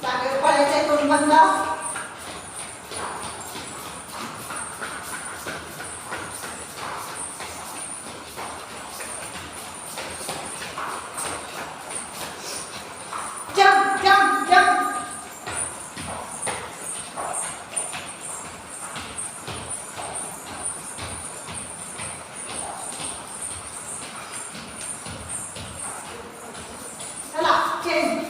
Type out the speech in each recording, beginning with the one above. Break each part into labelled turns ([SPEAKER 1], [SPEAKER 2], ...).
[SPEAKER 1] जागेवर पळायचंय, तोंड बंद. Jump jump jump. चला चेंज.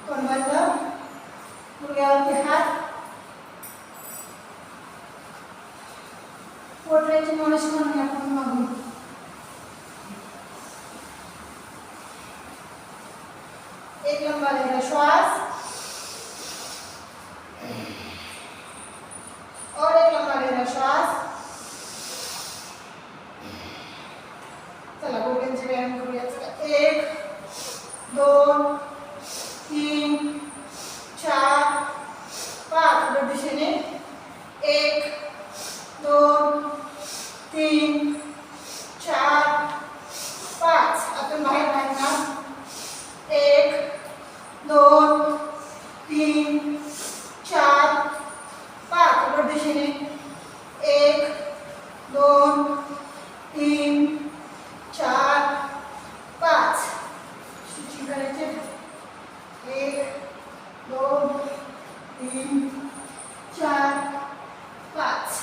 [SPEAKER 1] तोंड बंद. गुडघ्यावरती हात. पोटऱ्याची मालिश करूया आपण मागून. एक लंबा लेगा श्वास और एक लंबा लेगा श्वास. चला गुडघ्यांचे व्यायाम करूया. चला 1 2 3 4 5. उलट दिशेने 1 2 3 4 5. आपण बाहेर बाहेर ना. 1 2 3 4 5. उलट दिशेने 1 2 3 4 5. स्ट्रेचिंग करायचे. 1 2 3 4 5.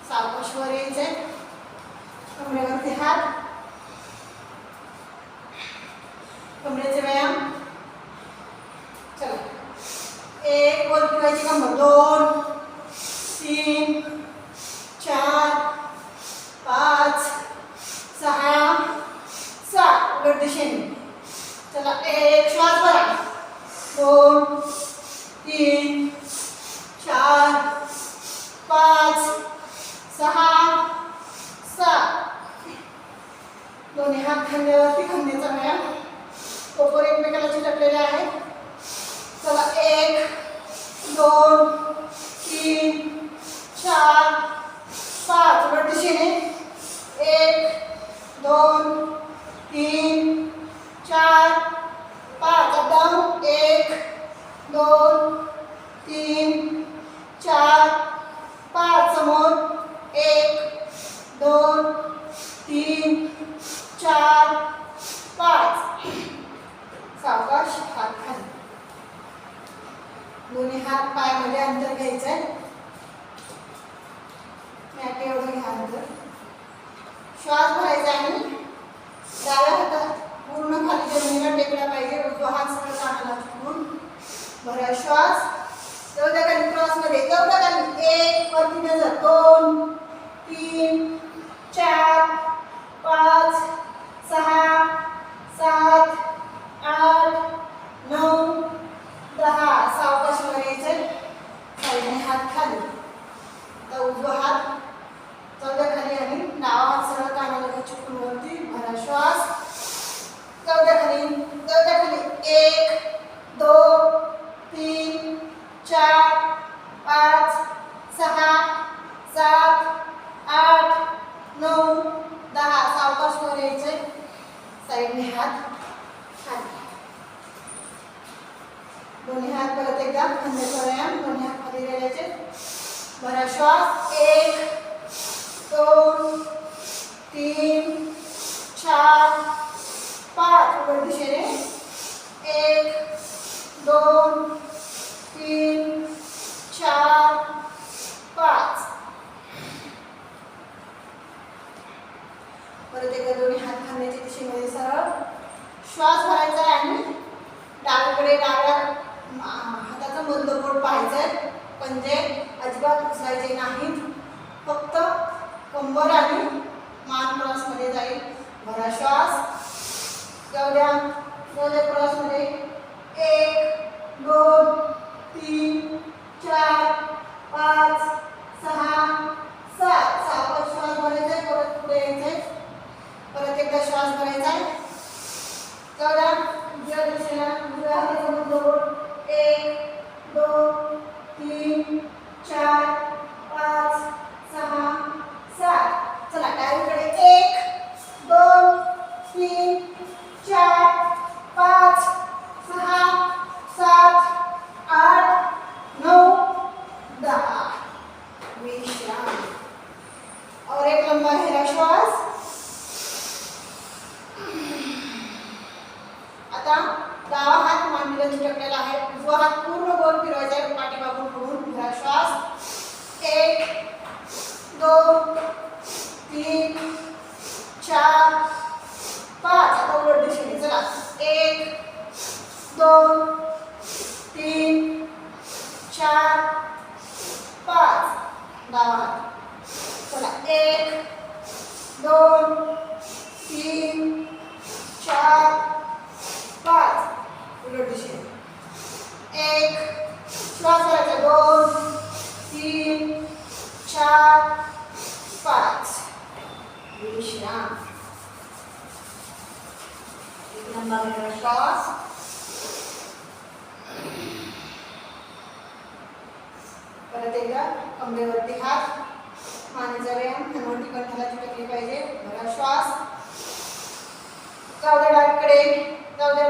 [SPEAKER 1] सावकाश वर यायचंय. कमरेवरती हात. कमरेचे व्यायाम. चला 1 वर फिरवायची कंबर. 2 3 4 5 6 7. उलट दिशेने. चला 1 श्वास भरा. 2 3 4 5 6 7. दोन्ही हात खांद्यावरती. खांद्याचा व्यायाम. पोपर एकमेकाला चिटकलेले आहेत. चला 1 2 3 4 5. उलट दिशेने 1 2 3 4 5. Up down. 1 2 3 4 5. समोर 1 2 3 4 5. सावकाश हात खाली. दोन्ही हात पायामध्ये अंतर घ्यायचंय. मॅट एवढं घ्या अंतर. श्वास भरायचा आणि डाव्या हातात पूर्ण खाली जमिनीला टेकला पाहिजे. उजवा हात सरळ कानाला चिटकून भरा श्वास. चौदा खाली क्रॉस मध्ये. चौदा खाली. 1 वरती नजर. 2 3 4 5 6 7 8 9 10. सावकाश वर यायचंय. साईडने हात खाली. आता उजवा हात चौदा खाली आणि डावा हात सरळ कानाला चिटकून वरती भरा श्वास. चौदा खाली. चौदा खाली. 1 2 3 4 5 6 7 8 9 10. सावकाश वर यायचंय. साईडने हात खाली. दोन्ही हात परत एकदा खांद्याचा व्यायाम. दोन्ही हात खाली रेलायचे. भरा श्वास. 1 2 3 4 5. उलट दिशेने 1 2 3 4 5. परत एकदा दोन्ही हात खांद्याच्या दिशेमध्ये सरळ. श्वास भरायचा आहे आणि डावीकडे डाव्या हाताचा मधलं पाहायचंय. पंजे अजिबात घुसायचे नाहीत. फक्त कंबर आणि मान क्रॉस मध्ये जाईल. भरा श्वास. जाऊ द्या. क्रॉस मध्ये 1 2 3 4 5 6 7. एकदा श्वास भरायचा आहे. जाऊ द्या. उजव्या दिशेला उजव्या हाताचा मुद्दा बोट 1 2 3 4 5 6 7. चला डावीकडे 1 2 3 4 5 6 7 8 9 10. विश्राम. और एक लंबा गहरा श्वास. आता डावा हात मांडीला चिटकलेला आहे. उजवा हात पूर्ण गोल फिरवायचा आहे पाठीमागून पुढून. गहरा श्वास 1 2 3 4 5. आता उलट दिशेने. चला 1 2 3 4 5. डावा हात. चला 1 2 3 4 5. उलट दिशेने. 1 श्वास करायचा 2 3 4 5. विश्राम. एक लंबा गहरा श्वास. परत एकदा कमरेवरती हात. मानेचा व्यायाम. हनुवटी कंठाला चिटकली पाहिजे. भरा श्वास. जाऊ द्या डावीकडे. जाऊ द्या.